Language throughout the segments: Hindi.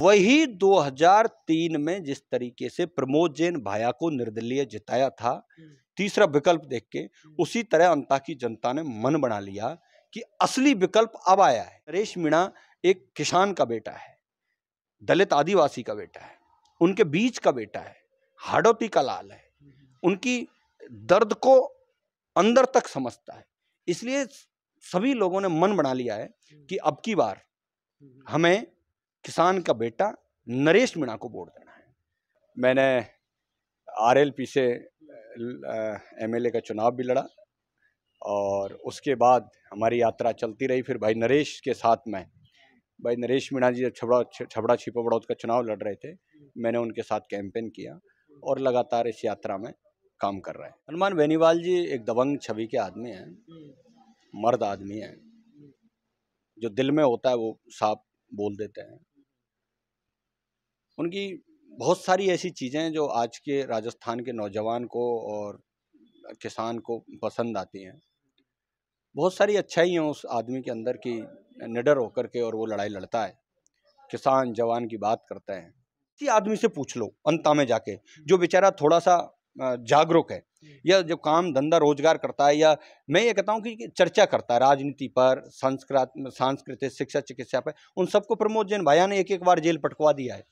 वही 2003 में जिस तरीके से प्रमोद जैन भाया को निर्दलीय जिताया था तीसरा विकल्प देख के, उसी तरह अंता की जनता ने मन बना लिया कि असली विकल्प अब आया है। नरेश मीणा एक किसान का बेटा है, दलित आदिवासी का बेटा है, उनके बीच का बेटा है, हाड़ौती का लाल है, उनकी दर्द को अंदर तक समझता है। इसलिए सभी लोगों ने मन बना लिया है कि अब की बार हमें किसान का बेटा नरेश मीणा को वोट देना है। मैंने आरएलपी से एमएलए का चुनाव भी लड़ा और उसके बाद हमारी यात्रा चलती रही। फिर भाई नरेश के साथ में, भाई नरेश मीणा जी छबड़ा छिपा बड़ौद का चुनाव लड़ रहे थे, मैंने उनके साथ कैंपेन किया और लगातार इस यात्रा में काम कर रहे हैं। हनुमान बेनीवाल जी एक दबंग छवि के आदमी हैं, मर्द आदमी हैं, जो दिल में होता है वो साफ बोल देते हैं। उनकी बहुत सारी ऐसी चीज़ें हैं जो आज के राजस्थान के नौजवान को और किसान को पसंद आती हैं। बहुत सारी अच्छाई हैं उस आदमी के अंदर की निडर होकर के और वो लड़ाई लड़ता है, किसान जवान की बात करता है। किसी आदमी से पूछ लो अंता में जाके, जो बेचारा थोड़ा सा जागरूक है या जो काम धंधा रोजगार करता है, या मैं ये कहता हूँ कि चर्चा करता है राजनीति पर, सांस्कृतिक, शिक्षा, चिकित्सा पर, उन सबको प्रमोद जैन भाया ने एक एक बार जेल पटकवा दिया है।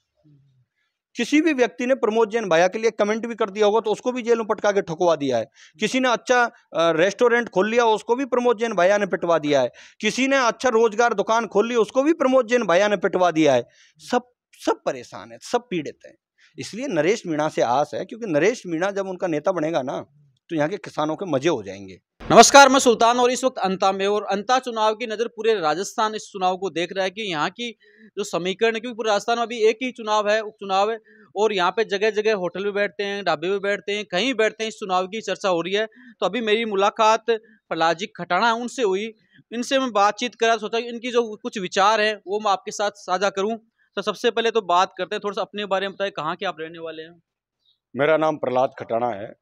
किसी भी व्यक्ति ने प्रमोद जैन भाया के लिए कमेंट भी कर दिया होगा तो उसको भी जेल में पटका के ठुकवा दिया है। किसी ने अच्छा रेस्टोरेंट खोल लिया उसको भी प्रमोद जैन भाया ने पिटवा दिया है। किसी ने अच्छा रोजगार दुकान खोल ली उसको भी प्रमोद जैन भाया ने पिटवा दिया है। सब परेशान है, सब पीड़ित हैं। इसलिए नरेश मीणा से आस है, क्योंकि नरेश मीणा जब उनका नेता बनेगा ना तो यहाँ के किसानों के मजे हो जाएंगे। नमस्कार, मैं सुल्तान और इस वक्त अंता में, और अंता चुनाव की नज़र पूरे राजस्थान इस चुनाव को देख रहा है कि यहाँ की जो समीकरण है, क्योंकि पूरे राजस्थान में अभी एक ही चुनाव है, उपचुनाव है, और यहाँ पे जगह जगह होटल भी बैठते हैं, ढाबे भी बैठते हैं, कहीं बैठते हैं, इस चुनाव की चर्चा हो रही है। तो अभी मेरी मुलाकात प्रहलाद जी खटाणा है उनसे हुई, इनसे मैं बातचीत करा, सोचा कि इनकी जो कुछ विचार है वो मैं आपके साथ साझा करूँ। तो सबसे पहले तो बात करते हैं, थोड़ा सा अपने बारे में बताएं, कहाँ के आप रहने वाले हैं? मेरा नाम प्रहलाद खटाणा है,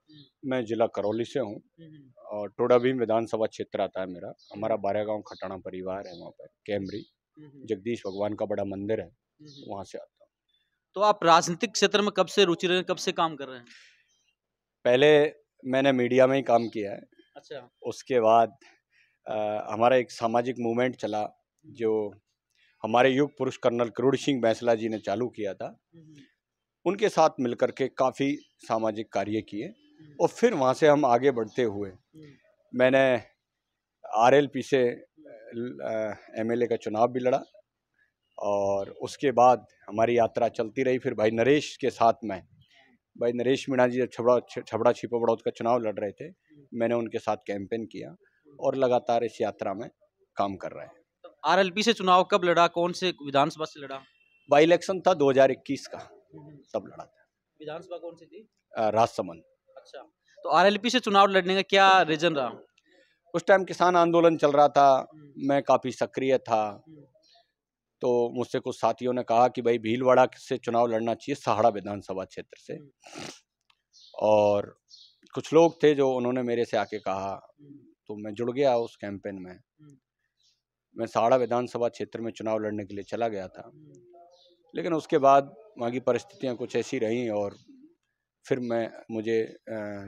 मैं जिला करौली से हूँ और टोडा भीम विधानसभा क्षेत्र आता है मेरा। हमारा 12 गांव खटाणा परिवार है, वहाँ पर कैमरी जगदीश भगवान का बड़ा मंदिर है, वहाँ से आता हूँ। तो आप राजनीतिक क्षेत्र में कब से रुचि रहे हैं, कब से काम कर रहे हैं? पहले मैंने मीडिया में ही काम किया है। अच्छा। उसके बाद हमारा एक सामाजिक मूवमेंट चला जो हमारे युग पुरुष कर्नल करुण सिंह बैंसला जी ने चालू किया था। उनके साथ मिलकर के काफ़ी सामाजिक कार्य किए और फिर वहाँ से हम आगे बढ़ते हुए मैंने आरएलपी से एमएलए का चुनाव भी लड़ा और उसके बाद हमारी यात्रा चलती रही। फिर भाई नरेश के साथ में, भाई नरेश मीणा जी छबड़ा छिपा बड़ौद का चुनाव लड़ रहे थे, मैंने उनके साथ कैंपेन किया और लगातार इस यात्रा में काम कर रहे हैं। तो आरएलपी से चुनाव कब लड़ा, कौन से विधानसभा से लड़ा? बाई इलेक्शन था 2021 का, तब लड़ा था। विधानसभा कौन सी थी? राजसमंद। अच्छा, तो आरएलपी से चुनाव लड़ने का क्या रीजन रहा? उस टाइम किसान आंदोलन चल रहा था, मैं काफ़ी सक्रिय था, तो मुझसे कुछ साथियों ने कहा कि भाई भीलवाड़ा से चुनाव लड़ना चाहिए, सहाड़ा विधानसभा क्षेत्र से। और कुछ लोग थे जो उन्होंने मेरे से आके कहा, तो मैं जुड़ गया उस कैंपेन में। मैं सहाड़ा विधानसभा क्षेत्र में चुनाव लड़ने के लिए चला गया था, लेकिन उसके बाद वहाँ की परिस्थितियाँ कुछ ऐसी रहीं और फिर मुझे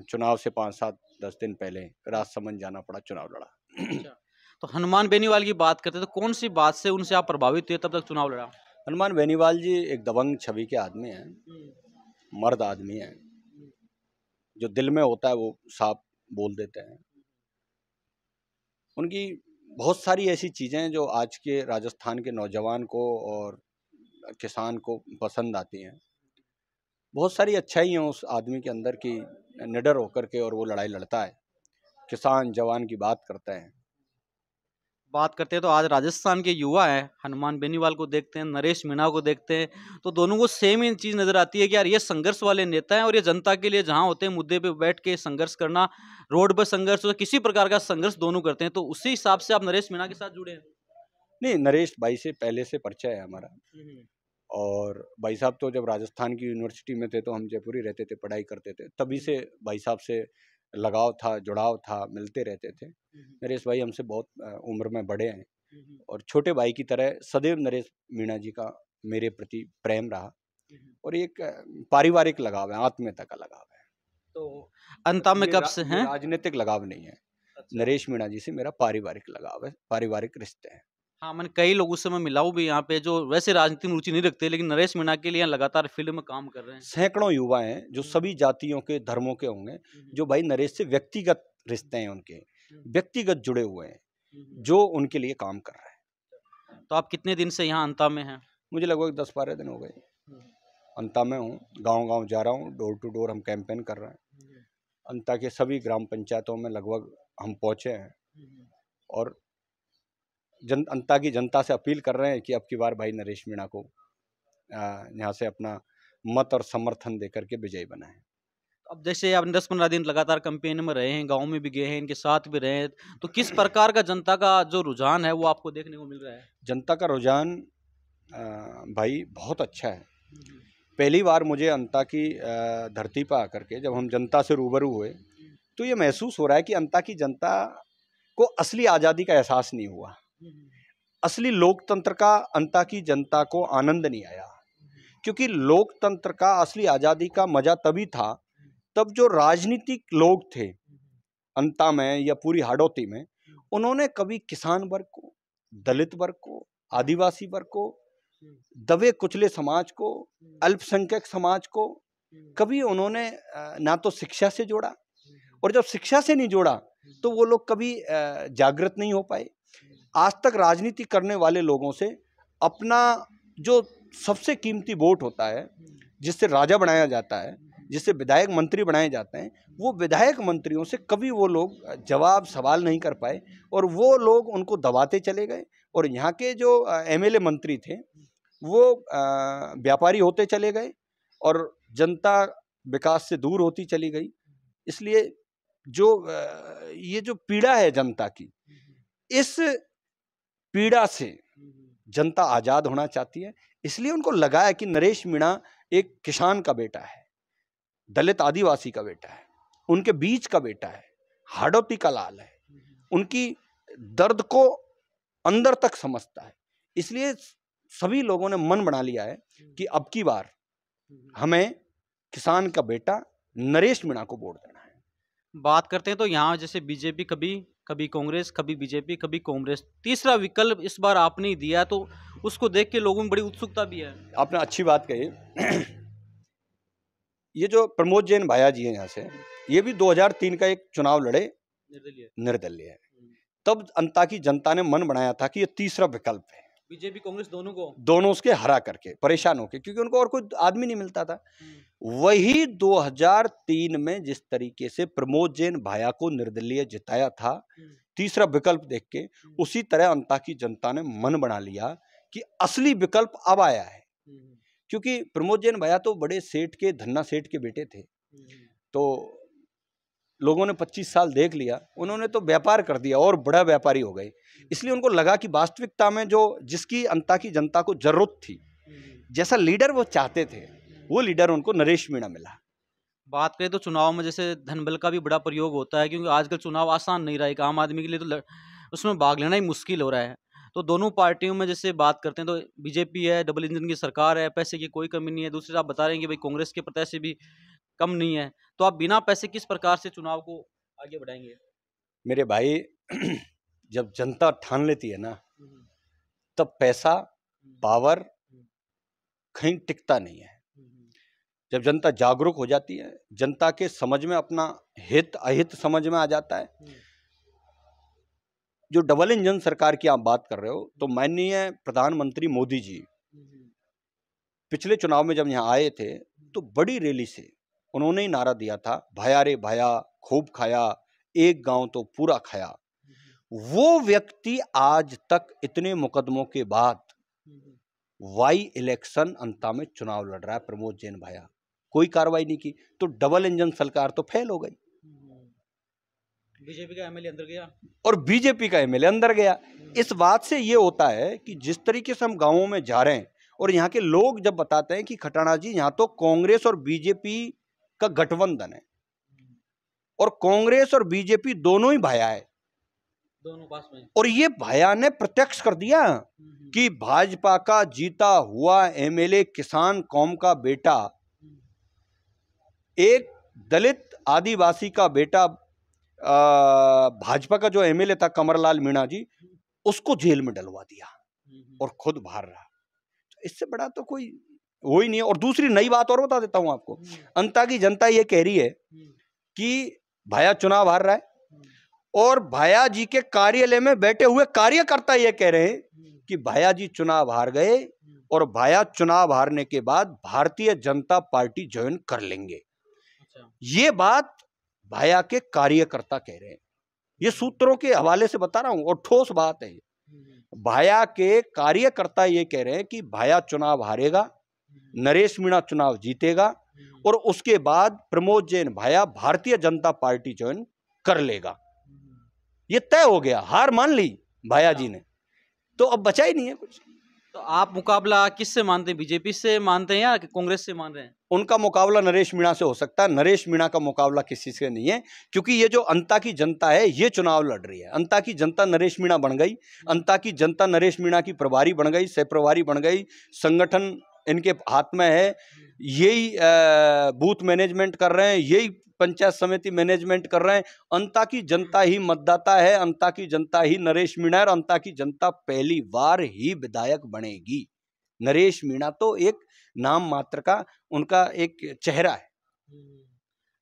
चुनाव से 5-7-10 दिन पहले राजसमंद जाना पड़ा, चुनाव लड़ा। अच्छा, तो हनुमान बेनीवाल की बात करते हैं, तो कौन सी बात से उनसे आप प्रभावित हुए तब तक चुनाव लड़ा? हनुमान बेनीवाल जी एक दबंग छवि के आदमी हैं, मर्द आदमी हैं, जो दिल में होता है वो साफ बोल देते हैं। उनकी बहुत सारी ऐसी चीज़ें हैं जो आज के राजस्थान के नौजवान को और किसान को पसंद आती हैं। बहुत सारी अच्छाई हैं उस आदमी के अंदर की निडर होकर के और वो लड़ाई लड़ता है, किसान जवान की बात करता है। बात करते हैं तो आज राजस्थान के युवा हैं, हनुमान बेनीवाल को देखते हैं, नरेश मीणा को देखते हैं, तो दोनों को सेम ही चीज़ नज़र आती है कि यार ये संघर्ष वाले नेता हैं और ये जनता के लिए जहाँ होते हैं मुद्दे पे बैठ के संघर्ष करना, रोड पर संघर्ष हो, किसी प्रकार का संघर्ष दोनों करते हैं। तो उसी हिसाब से आप नरेश मीणा के साथ जुड़े हैं? नहीं, नरेश भाई से पहले से परिचय है हमारा, और भाई साहब तो जब राजस्थान की यूनिवर्सिटी में थे तो हम जयपुर ही रहते थे, पढ़ाई करते थे, तभी से भाई साहब से लगाव था, जुड़ाव था, मिलते रहते थे। नरेश भाई हमसे बहुत उम्र में बड़े हैं और छोटे भाई की तरह सदैव नरेश मीणा जी का मेरे प्रति प्रेम रहा और एक पारिवारिक लगाव है, आत्मीयता का लगाव है। तो अंता में कब से ये हैं? राजनीतिक लगाव नहीं है। अच्छा। नरेश मीणा जी से मेरा पारिवारिक लगाव है, पारिवारिक रिश्ते हैं। हाँ, मैंने कई लोगों से मैं मिला हूँ भी यहाँ पे जो वैसे राजनीति में रुचि नहीं रखते, लेकिन नरेश मीणा के लिए यहाँ लगातार फील्ड में काम कर रहे हैं। सैकड़ों युवा हैं जो सभी जातियों के, धर्मों के होंगे, जो भाई नरेश से व्यक्तिगत रिश्ते हैं उनके, व्यक्तिगत जुड़े हुए हैं, जो उनके लिए काम कर रहे हैं। तो आप कितने दिन से यहाँ अंता में हैं? मुझे लगभग 10-12 दिन हो गए। अंता में हूँ, गांव-गांव जा रहा हूँ, डोर टू डोर हम कैंपेन कर रहे हैं। अंता के सभी ग्राम पंचायतों में लगभग हम पहुँचे हैं और अंता की जनता से अपील कर रहे हैं कि अब की बार भाई नरेश मीणा को यहाँ से अपना मत और समर्थन देकर के विजयी बनाएं। अब जैसे आप 10-15 दिन लगातार कैंपेन में रहे हैं, गांव में भी गए हैं, इनके साथ भी रहे हैं, तो किस प्रकार का जनता का जो रुझान है वो आपको देखने को मिल रहा है? जनता का रुझान भाई बहुत अच्छा है। पहली बार मुझे अंता की धरती पर आकर के जब हम जनता से रूबरू हुए तो ये महसूस हो रहा है कि अंता की जनता को असली आज़ादी का एहसास नहीं हुआ, असली लोकतंत्र का अंता की जनता को आनंद नहीं आया। क्योंकि लोकतंत्र का असली आज़ादी का मजा तभी था तब जो राजनीतिक लोग थे अंता में या पूरी हाड़ौती में, उन्होंने कभी किसान वर्ग को, दलित वर्ग को, आदिवासी वर्ग को, दबे कुचले समाज को, अल्पसंख्यक समाज को कभी उन्होंने ना तो शिक्षा से जोड़ा, और जब शिक्षा से नहीं जोड़ा तो वो लोग कभी जागृत नहीं हो पाए। आज तक राजनीति करने वाले लोगों से अपना जो सबसे कीमती वोट होता है, जिससे राजा बनाया जाता है, जिससे विधायक मंत्री बनाए जाते हैं, वो विधायक मंत्रियों से कभी वो लोग जवाब सवाल नहीं कर पाए और वो लोग उनको दबाते चले गए। और यहाँ के जो एमएलए मंत्री थे वो व्यापारी होते चले गए और जनता विकास से दूर होती चली गई। इसलिए जो ये जो पीड़ा है जनता की, इस पीड़ा से जनता आज़ाद होना चाहती है। इसलिए उनको लगा है कि नरेश मीणा एक किसान का बेटा है, दलित आदिवासी का बेटा है, उनके बीच का बेटा है, हाड़ौती का लाल है, उनकी दर्द को अंदर तक समझता है। इसलिए सभी लोगों ने मन बना लिया है कि अब की बार हमें किसान का बेटा नरेश मीणा को वोट देना है। बात करते हैं तो यहाँ जैसे बीजेपी कभी कांग्रेस, कभी बीजेपी, कभी कांग्रेस, तीसरा विकल्प इस बार आपने ही दिया, तो उसको देख के लोगों में बड़ी उत्सुकता भी है। आपने अच्छी बात कही। ये जो प्रमोद जैन भाया जी हैं यहाँ से, ये भी 2003 का एक चुनाव लड़े, निर्दलीय है। तब अंता की जनता ने मन बनाया था कि ये तीसरा विकल्प है, बीजेपी कांग्रेस दोनों उसके हरा करके परेशान होके, क्योंकि उनको और कोई आदमी नहीं मिलता था। वही 2003 में जिस तरीके से प्रमोद जैन भाया को निर्दलीय जिताया था तीसरा विकल्प देख के, उसी तरह अंता की जनता ने मन बना लिया कि असली विकल्प अब आया है। क्योंकि प्रमोद जैन भाया तो बड़े सेठ के, धन्ना सेठ के बेटे थे, तो लोगों ने 25 साल देख लिया, उन्होंने तो व्यापार कर दिया और बड़ा व्यापारी हो गए। इसलिए उनको लगा कि वास्तविकता में जो जिसकी अंता की जनता को जरूरत थी, जैसा लीडर वो चाहते थे, वो लीडर उनको नरेश मीणा मिला। बात करें तो चुनाव में जैसे धनबल का भी बड़ा प्रयोग होता है, क्योंकि आजकल चुनाव आसान नहीं रहा है, एक आम आदमी के लिए तो उसमें भाग लेना ही मुश्किल हो रहा है। तो दोनों पार्टियों में जैसे बात करते हैं तो बीजेपी है, डबल इंजन की सरकार है, पैसे की कोई कमी नहीं है। दूसरे आप बता रहे हैं कि भाई कांग्रेस के प्रत्याशी भी कम नहीं है, तो आप बिना पैसे किस प्रकार से चुनाव को आगे बढ़ाएंगे? मेरे भाई, जब जनता ठान लेती है ना, तब पैसा, पावर कहीं टिकता नहीं है। जब जनता जागरूक हो जाती है, जनता के समझ में अपना हित अहित समझ में आ जाता है। जो डबल इंजन सरकार की आप बात कर रहे हो, तो माननीय प्रधानमंत्री मोदी जी पिछले चुनाव में जब यहाँ आए थे तो बड़ी रैली से उन्होंने ही नारा दिया था, भाया रे भाया खूब खाया, एक गांव तो पूरा खाया। वो व्यक्ति आज तक इतने मुकदमों के बाद वाई इलेक्शन अंता में चुनाव लड़ रहा है, प्रमोद जैन भाया, कोई कार्रवाई नहीं की, तो डबल इंजन सरकार तो फेल हो गई। बीजेपी का एमएलए अंदर गया और बीजेपी का एमएलए अंदर गया। इस बात से ये होता है कि जिस तरीके से हम गांवों में जा रहे हैं और यहाँ के लोग जब बताते हैं कि खटाना जी यहाँ तो कांग्रेस और बीजेपी का गठबंधन है और कांग्रेस और बीजेपी दोनों ही भाया है, दोनों पास में। और ये भाया ने प्रत्यक्ष कर दिया कि भाजपा का जीता हुआ एमएलए किसान कौम का बेटा, एक दलित आदिवासी का बेटा, भाजपा का जो एमएलए था कमरलाल मीणा जी, उसको जेल में डलवा दिया और खुद बाहर रहा। तो इससे बड़ा तो कोई वो ही नहीं है। और दूसरी नई बात और बता देता हूं आपको, अंता की जनता ये कह रही है कि भाया चुनाव हार रहा है, और भाया जी के कार्यालय में बैठे हुए कार्यकर्ता ये कह रहे हैं कि भाया जी चुनाव हार गए और भाया चुनाव हारने के बाद भारतीय जनता पार्टी ज्वाइन कर लेंगे। ये बात भाया के कार्यकर्ता कह रहे हैं, ये सूत्रों के हवाले से बता रहा हूं और ठोस बात है। भाया के कार्यकर्ता ये कह रहे हैं कि भाया चुनाव हारेगा, नरेश मीणा चुनाव जीतेगा और उसके बाद प्रमोद जैन भाया भारतीय जनता पार्टी ज्वाइन कर लेगा। ये तय हो गया, हार मान ली भाया जी ने, तो अब बचा ही नहीं है कुछ। तो आप मुकाबला किससे मानते हैं, बीजेपी से मानते हैं या कांग्रेस से मान रहे हैं? उनका मुकाबला नरेश मीणा से हो सकता है, नरेश मीणा का मुकाबला किसी से नहीं है, क्योंकि ये जो अंता की जनता है ये चुनाव लड़ रही है। अंता की जनता नरेश मीणा बन गई, अंता की जनता नरेश मीणा की प्रभारी बन गई, सह प्रभारी बन गई, संगठन इनके हाथ में है, यही बूथ मैनेजमेंट कर रहे हैं, यही पंचायत समिति मैनेजमेंट कर रहे हैं। अंता की जनता ही मतदाता है, अंता की जनता ही नरेश मीणा है और अंता की जनता पहली बार ही विधायक बनेगी। नरेश मीणा तो एक नाम मात्र का उनका एक चेहरा है।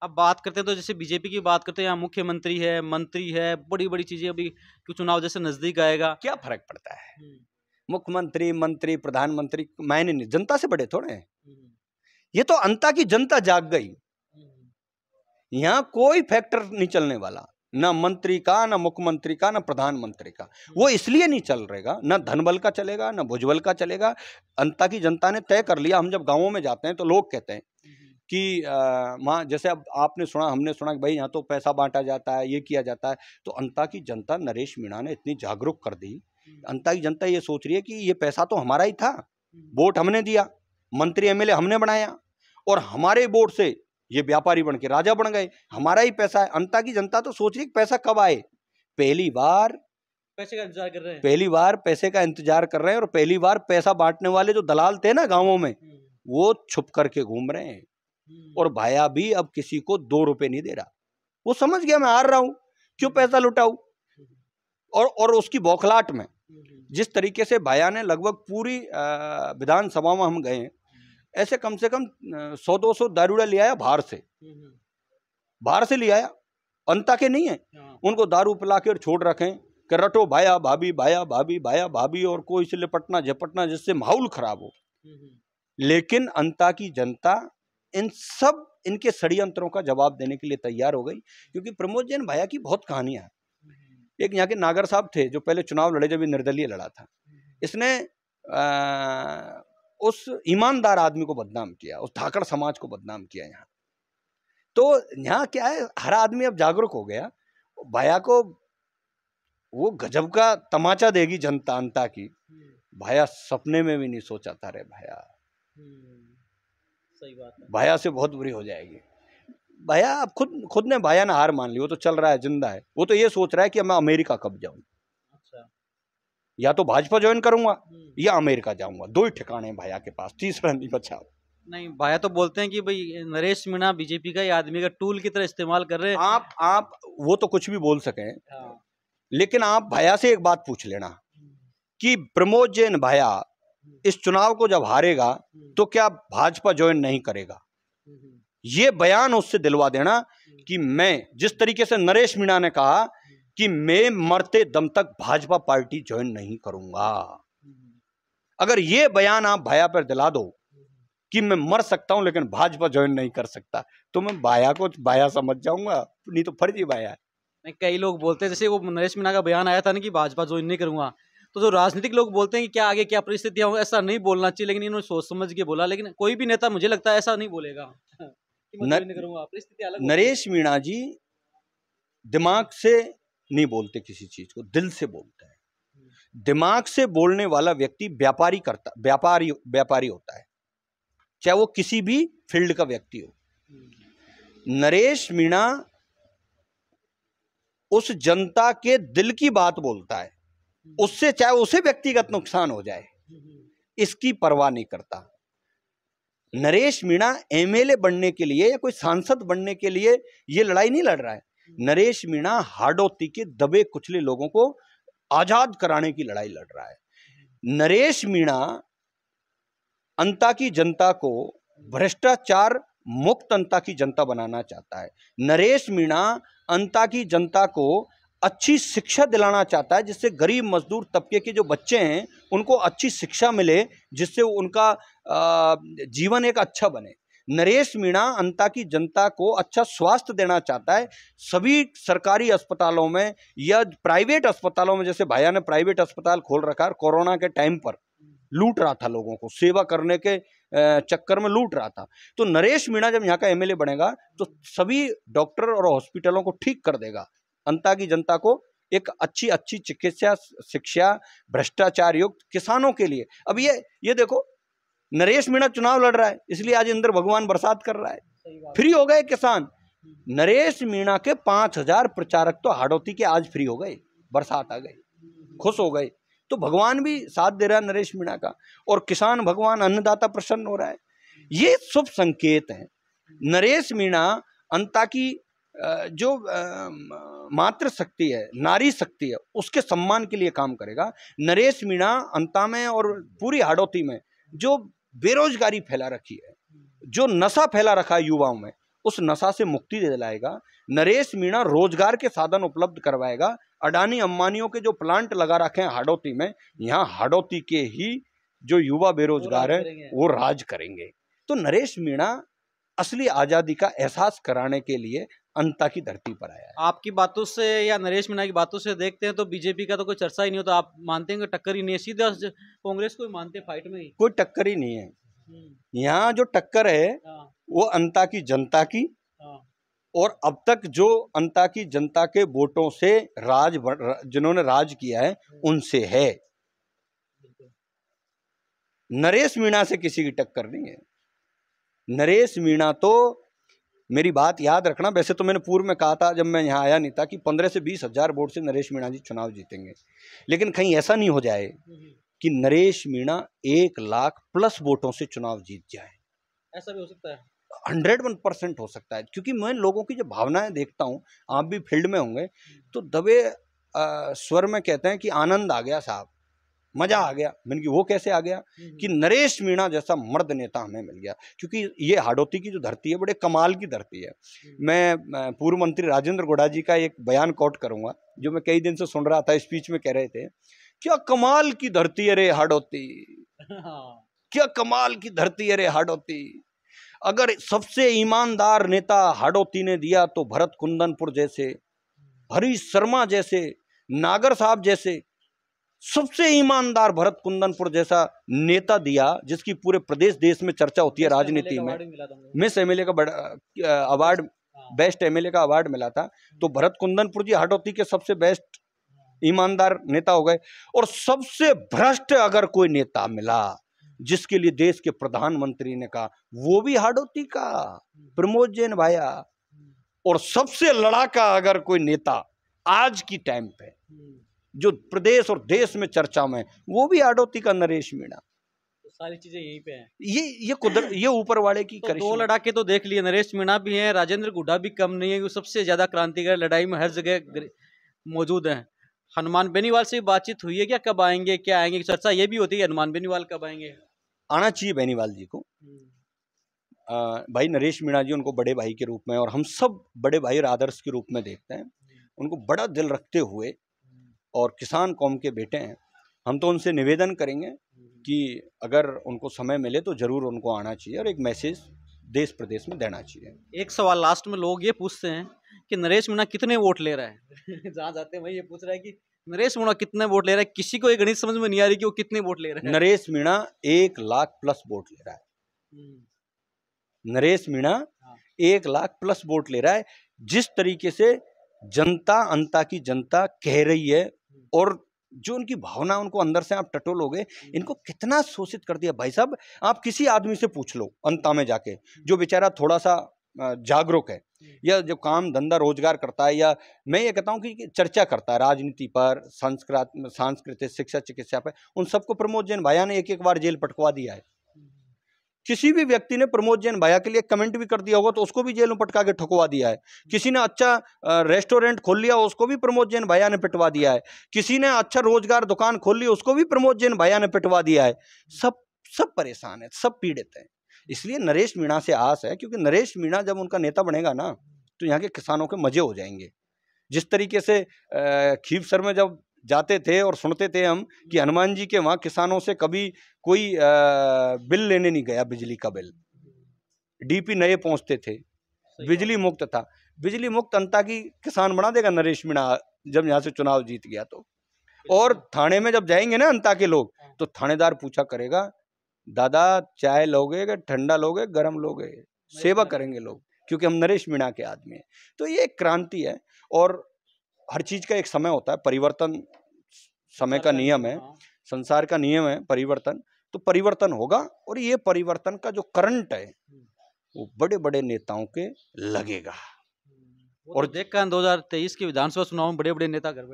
अब बात करते हैं तो जैसे बीजेपी की बात करते हैं, यहाँ मुख्यमंत्री है, मंत्री है, बड़ी बड़ी चीजें, अभी चुनाव जैसे नजदीक आएगा, क्या फर्क पड़ता है? मुख्यमंत्री, मंत्री, प्रधानमंत्री मायने नहीं, जनता से बड़े थोड़े हैं। ये तो अंता की जनता जाग गई, यहाँ कोई फैक्टर नहीं चलने वाला, ना मंत्री का, ना मुख्यमंत्री का, ना प्रधानमंत्री का। वो इसलिए नहीं चल रहेगा, ना धनबल का चलेगा, ना भुजबल का चलेगा। अंता की जनता ने तय कर लिया। हम जब गांवों में जाते हैं तो लोग कहते हैं कि वहाँ जैसे अब आपने सुना, हमने सुना कि भाई यहाँ तो पैसा बांटा जाता है, ये किया जाता है। तो अंता की जनता नरेश मीणा ने इतनी जागरूक कर दी, अंता की जनता ये सोच रही है कि ये पैसा तो हमारा ही था, वोट हमने दिया, मंत्री एमएलए हमने बनाया और हमारे वोट से ये व्यापारी बन के राजा बन गए, हमारा ही पैसा है। अंता की जनता तो सोच रही है पैसा कब आए, पहली बार पैसे का इंतजार कर रहे हैं, पहली बार पैसे का इंतजार कर रहे हैं। और पहली बार पैसा बांटने वाले जो दलाल थे ना गांवों में, वो छुप करके घूम रहे हैं। और भाया भी अब किसी को 2 रुपए नहीं दे रहा, वो समझ गया मैं हार रहा हूं, क्यों पैसा लुटाऊं। और उसकी बौखलाहट में जिस तरीके से भाया ने लगभग पूरी विधानसभा में हम गए, ऐसे कम से कम 100-200 दारूड़ा ले आया बाहर से ले आया, अंता के नहीं है। उनको दारू पिला के छोड़ रखे कि रटो भाया भाभी, भाया भाभी, भाया भाभी, और कोई से लिपटना झपटना जिससे माहौल खराब हो। लेकिन अंता की जनता इनके षड्यंत्रों का जवाब देने के लिए तैयार हो गई, क्योंकि प्रमोद जैन भाया की बहुत कहानियां हैं। एक यहाँ के नागर साहब थे जो पहले चुनाव लड़े, जब ये निर्दलीय लड़ा था, इसने उस ईमानदार आदमी को बदनाम किया, उस ठाकर समाज को बदनाम किया यहाँ। तो यहाँ क्या है, हर आदमी अब जागरूक हो गया। भाया को वो गजब का तमाचा देगी जनता अंता की, भाया सपने में भी नहीं सोचा था रे भाया। सही बात है, भाया से बहुत बुरी हो जाएगी। भाया अब खुद ने भाया ने हार मान ली, वो तो चल रहा है, जिंदा है। वो तो ये सोच रहा है कि मैं अमेरिका कब जाऊं, या तो भाजपा ज्वाइन करूंगा या अमेरिका जाऊंगा, 2 ही ठिकाने हैं भाया के पास, तीसरा नहीं बचा। नहीं, भाया तो बोलते हैं कि भाई नरेश मीणा बीजेपी का ही आदमी का टूल की तरह इस्तेमाल कर रहे हैं। आप वो तो कुछ भी बोल सके, लेकिन आप भाया से एक बात पूछ लेना कि प्रमोद जैन भाया इस चुनाव को जब हारेगा तो क्या भाजपा ज्वाइन नहीं करेगा। ये बयान उससे दिलवा देना कि मैं, जिस तरीके से नरेश मीणा ने कहा कि मैं मरते दम तक भाजपा पार्टी ज्वाइन नहीं करूंगा, अगर ये बयान आप भाया पर दिला दो कि मैं मर सकता हूं लेकिन भाजपा ज्वाइन नहीं कर सकता, तो मैं भाया को भाया समझ जाऊंगा, नहीं तो फर्जी भाया है। नहीं, कई लोग बोलते हैं, जैसे वो नरेश मीणा का बयान आया था ना कि भाजपा ज्वाइन नहीं करूंगा, तो जो राजनीतिक लोग बोलते हैं कि क्या आगे क्या परिस्थितियां होंगी, ऐसा नहीं बोलना चाहिए, लेकिन इन्होंने सोच समझ के बोला। लेकिन कोई भी नेता मुझे लगता है ऐसा नहीं बोलेगा कि मैं ज्वाइन नहीं करूंगा, परिस्थिति अलग। नरेश मीणा जी दिमाग से नहीं बोलते, किसी चीज को दिल से बोलते हैं। दिमाग से बोलने वाला व्यक्ति व्यापारी होता है, चाहे वो किसी भी फील्ड का व्यक्ति हो। नरेश मीणा उस जनता के दिल की बात बोलता है, उससे चाहे उसे व्यक्तिगत नुकसान हो जाए, इसकी परवाह नहीं करता। नरेश मीणा एमएलए बनने के लिए या कोई सांसद बनने के लिए ये लड़ाई नहीं लड़ रहा है। नरेश मीणा हाड़ौती के दबे कुचले लोगों को आजाद कराने की लड़ाई लड़ रहा है। नरेश मीणा अंता की जनता को भ्रष्टाचार मुक्त अंता की जनता बनाना चाहता है। नरेश मीणा अंता की जनता को अच्छी शिक्षा दिलाना चाहता है, जिससे गरीब मजदूर तबके के जो बच्चे हैं उनको अच्छी शिक्षा मिले, जिससे उनका जीवन एक अच्छा बने। नरेश मीणा अंता की जनता को अच्छा स्वास्थ्य देना चाहता है। सभी सरकारी अस्पतालों में या प्राइवेट अस्पतालों में, जैसे भैया ने प्राइवेट अस्पताल खोल रखा है, कोरोना के टाइम पर लूट रहा था, लोगों को सेवा करने के चक्कर में लूट रहा था। तो नरेश मीणा जब यहाँ का एमएलए बनेगा तो सभी डॉक्टर और हॉस्पिटलों को ठीक कर देगा, अंता की जनता को एक अच्छी अच्छी चिकित्सा शिक्षा, भ्रष्टाचार युक्त किसानों के लिए। अब ये देखो, नरेश मीणा चुनाव लड़ रहा है, इसलिए आज इंद्र भगवान बरसात कर रहा है, फ्री हो गए किसान। नरेश मीणा के 5000 प्रचारक तो हाड़ौती के आज फ्री हो गए, बरसात आ गई, खुश हो गए। तो भगवान भी साथ दे रहा है नरेश मीणा का, और किसान भगवान अन्नदाता प्रसन्न हो रहा है। ये शुभ संकेत है। नरेश मीणा अंता की जो मातृ शक्ति है, नारी शक्ति है, उसके सम्मान के लिए काम करेगा। नरेश मीणा अंता में और पूरी हाड़ौती में जो बेरोजगारी फैला रखी है, जो नशा फैला रखा है युवाओं में, उस नशा से मुक्ति दिलाएगा। नरेश मीणा रोजगार के साधन उपलब्ध करवाएगा। अडानी अंबानियों के जो प्लांट लगा रखे हैं हाड़ौती में, यहाँ हाड़ौती के ही जो युवा बेरोजगार हैं वो राज करेंगे। तो नरेश मीणा असली आजादी का एहसास कराने के लिए अंता की धरती पर आया है। आपकी बातों से या नरेश मीणा की बातों से देखते हैं तो बीजेपी का तो कोई चर्चा ही नहीं होता। आप मानते हैं कि टक्कर ही नहीं है, सीधे कांग्रेस को ही मानते हैं फाइट में ही? कोई टक्कर ही नहीं है। यहाँ जो टक्कर है वो अंता की जनता की, और अब तक जो अंता की जनता के वोटों से जिन्होंने राज किया है उनसे है। नरेश मीणा से किसी की टक्कर नहीं है। नरेश मीणा तो, मेरी बात याद रखना, वैसे तो मैंने पूर्व में कहा था जब मैं यहाँ आया नहीं था कि 15 से 20 हजार वोट से नरेश मीणा जी चुनाव जीतेंगे, लेकिन कहीं ऐसा नहीं हो जाए कि नरेश मीणा 1 लाख प्लस वोटों से चुनाव जीत जाए। ऐसा भी हो सकता है, 101% हो सकता है, क्योंकि मैं लोगों की जो भावनाएं देखता हूं, आप भी फील्ड में होंगे, तो दबे स्वर में कहते हैं कि आनंद आ गया साहब, मजा आ गया। मैंने कि वो कैसे आ गया? कि नरेश मीणा जैसा मर्द नेता हमें मिल गया। क्योंकि ये हाड़ौती की जो धरती है बड़े कमाल की धरती है। मैं पूर्व मंत्री राजेंद्र गोड़ा जी का एक बयान कोट करूंगा, जो मैं कई दिन से सुन रहा था, स्पीच में कह रहे थे, क्या कमाल की धरती है रे हाड़ौती, क्या कमाल की धरती है रे हाड़ौती। अगर सबसे ईमानदार नेता हाड़ौती ने दिया तो भरत कुंदनपुर जैसे, हरीश शर्मा जैसे, नागर साहब जैसे सबसे ईमानदार भरत कुंदनपुर जैसा नेता दिया, जिसकी पूरे प्रदेश देश में चर्चा होती है राजनीति में। मिस एमएलए का अवार्ड, बेस्ट एमएलए का अवार्ड मिला था। तो भरत कुंदनपुर जी हाड़ौती के सबसे बेस्ट ईमानदार नेता हो गए। और सबसे भ्रष्ट अगर कोई नेता मिला जिसके लिए देश के प्रधानमंत्री ने कहा, वो भी हाड़ौती का प्रमोद जैन भाया। और सबसे लड़ाका अगर कोई नेता आज की टाइम पे जो प्रदेश और देश में चर्चा में, वो भी हाड़ौती का नरेश मीणा। तो सारी चीजें यहीं पे हैं। ये ऊपर वाले की तो 2 लड़ाके तो देख लिए, नरेश मीणा भी हैं, राजेंद्र गुड्डा भी कम नहीं है, वो सबसे ज्यादा क्रांतिकारी लड़ाई में हर जगह मौजूद हैं। हनुमान बेनीवाल से बातचीत हुई है क्या? कब आएंगे, क्या आएंगे? चर्चा ये भी होती है हनुमान बेनीवाल कब आएंगे? आना चाहिए बेनीवाल जी को। भाई नरेश मीणा जी उनको बड़े भाई के रूप में, और हम सब बड़े भाई और आदर्श के रूप में देखते हैं उनको, बड़ा दिल रखते हुए, और किसान कौम के बेटे हैं। हम तो उनसे निवेदन करेंगे कि अगर उनको समय मिले तो जरूर उनको आना चाहिए और एक मैसेज देश प्रदेश में देना चाहिए। एक सवाल लास्ट में लोग ये पूछते हैं कि नरेश मीणा कितने वोट ले रहा है? जहाँ जाते हैं वही ये पूछ रहा है कि नरेश मीणा कितने वोट ले रहा है। किसी को ये गणित समझ में नहीं आ रही कि वो कितने वोट ले रहा है। नरेश मीणा 1 लाख प्लस वोट ले रहा है। नरेश मीणा 1 लाख प्लस वोट ले रहा है। जिस तरीके से जनता, अंता की जनता कह रही है, और जो उनकी भावना, उनको अंदर से आप टटोलोगे, इनको कितना शोषित कर दिया। भाई साहब, आप किसी आदमी से पूछ लो अंता में जाके, जो बेचारा थोड़ा सा जागरूक है, या जो काम धंधा रोजगार करता है, या मैं ये कहता हूँ कि चर्चा करता है राजनीति पर, सांस्कृतिक, शिक्षा, चिकित्सा पर, उन सबको प्रमोद जैन भाया ने एक एक बार जेल पटकवा दिया है। किसी भी व्यक्ति ने प्रमोद जैन भाया के लिए कमेंट भी कर दिया होगा तो उसको भी जेल में पटका के ठुकवा दिया है। किसी ने अच्छा रेस्टोरेंट खोल लिया उसको भी प्रमोद जैन भाया ने पिटवा दिया है। किसी ने अच्छा रोजगार दुकान खोल ली उसको भी प्रमोद जैन भाया ने पिटवा दिया है। सब परेशान है, सब पीड़ित है। इसलिए नरेश मीणा से आस है, क्योंकि नरेश मीणा जब उनका नेता बनेगा ना तो यहाँ के किसानों के मजे हो जाएंगे। जिस तरीके से खीवसर में जब जाते थे और सुनते थे हम कि हनुमान जी के वहाँ किसानों से कभी कोई बिल लेने नहीं गया, बिजली का बिल, डीपी नए पहुँचते थे, बिजली मुक्त था। बिजली मुक्त अंताकी किसान बना देगा नरेश मीणा जब यहाँ से चुनाव जीत गया तो। और थाने में जब जाएंगे ना अंता के लोग तो थानेदार पूछा करेगा, दादा चाय लोगे कि ठंडा लोगे, गर्म लोगे? सेवा करेंगे लोग, क्योंकि हम नरेश मीणा के आदमी हैं। तो ये एक क्रांति है और हर चीज का एक समय होता है, परिवर्तन समय का नियम है, संसार का नियम है परिवर्तन, तो परिवर्तन होगा। और ये परिवर्तन का जो करंट है वो बड़े बड़े नेताओं के लगेगा। और देखकर 2023 के विधानसभा चुनाव में बड़े बड़े नेता घर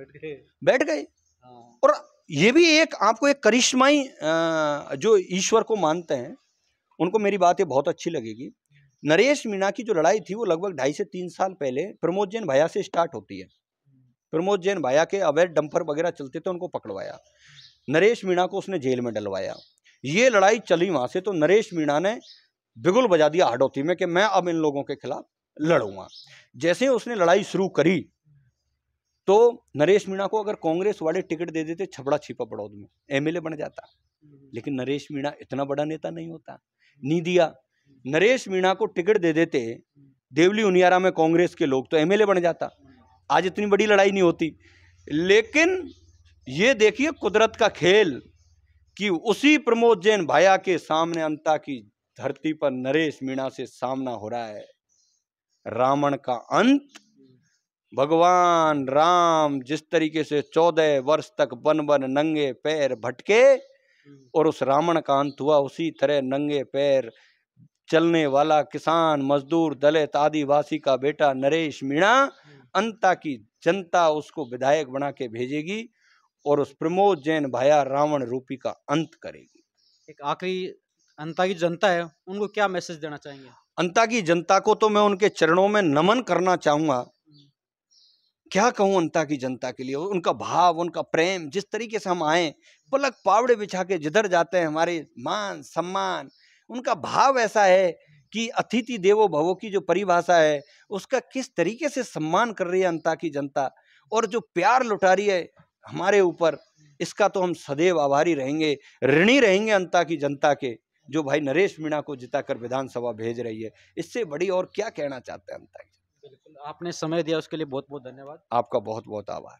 बैठ गए। और ये भी एक आपको एक करिश्माई जो ईश्वर को मानते हैं उनको मेरी बात ये बहुत अच्छी लगेगी। नरेश मीणा की जो लड़ाई थी वो लगभग 2.5 से 3 साल पहले प्रमोद जैन भाया से स्टार्ट होती है। प्रमोद जैन भाया के अवैध डंपर वगैरह चलते थे, उनको पकड़वाया, नरेश मीणा को उसने जेल में डलवाया। ये लड़ाई चली वहां से, तो नरेश मीणा ने बिगुल बजा दिया हाड़ौती में कि मैं अब इन लोगों के खिलाफ लड़ूंगा। जैसे ही उसने लड़ाई शुरू करी तो नरेश मीणा को अगर कांग्रेस वाले टिकट दे देते छपड़ा छिपा बड़ौद में, एमएलए बन जाता। लेकिन नरेश मीणा इतना बड़ा नेता नहीं होता, नहीं दिया। नरेश मीणा को टिकट दे देते देवली उनियारा में कांग्रेस के लोग तो एमएलए बन जाता, आज इतनी बड़ी लड़ाई नहीं होती। लेकिन ये देखिए कुदरत का खेल कि उसी प्रमोद जैन भाया के सामने अंता की धरती पर नरेश मीणा से सामना हो रहा है रावण का अंत। भगवान राम जिस तरीके से 14 वर्ष तक वन वन नंगे पैर भटके और उस रावण का अंत हुआ, उसी तरह नंगे पैर चलने वाला किसान, मजदूर, दलित, आदिवासी का बेटा नरेश मीणा, अंता की जनता उसको विधायक बना के भेजेगी और उस प्रमोद जैन भाया रावण रूपी का अंत करेगी। एक आखिरी अंता की जनता है, उनको क्या मैसेज देना चाहेंगे? अंता की जनता को तो मैं उनके चरणों में नमन करना चाहूंगा। क्या कहूं अंता की जनता के लिए, उनका भाव, उनका प्रेम, जिस तरीके से हम आए पलक पावड़े बिछा के जिधर जाते हैं हमारे मान सम्मान, उनका भाव ऐसा है कि अतिथि देवो भवो की जो परिभाषा है उसका किस तरीके से सम्मान कर रही है अंता की जनता, और जो प्यार लुटा रही है हमारे ऊपर, इसका तो हम सदैव आभारी रहेंगे, ऋणी रहेंगे अंता की जनता के, जो भाई नरेश मीणा को जिताकर विधानसभा भेज रही है। इससे बड़ी और क्या कहना चाहते हैं अंता की। बिल्कुल, आपने समय दिया उसके लिए बहुत बहुत धन्यवाद। आपका बहुत बहुत आभार।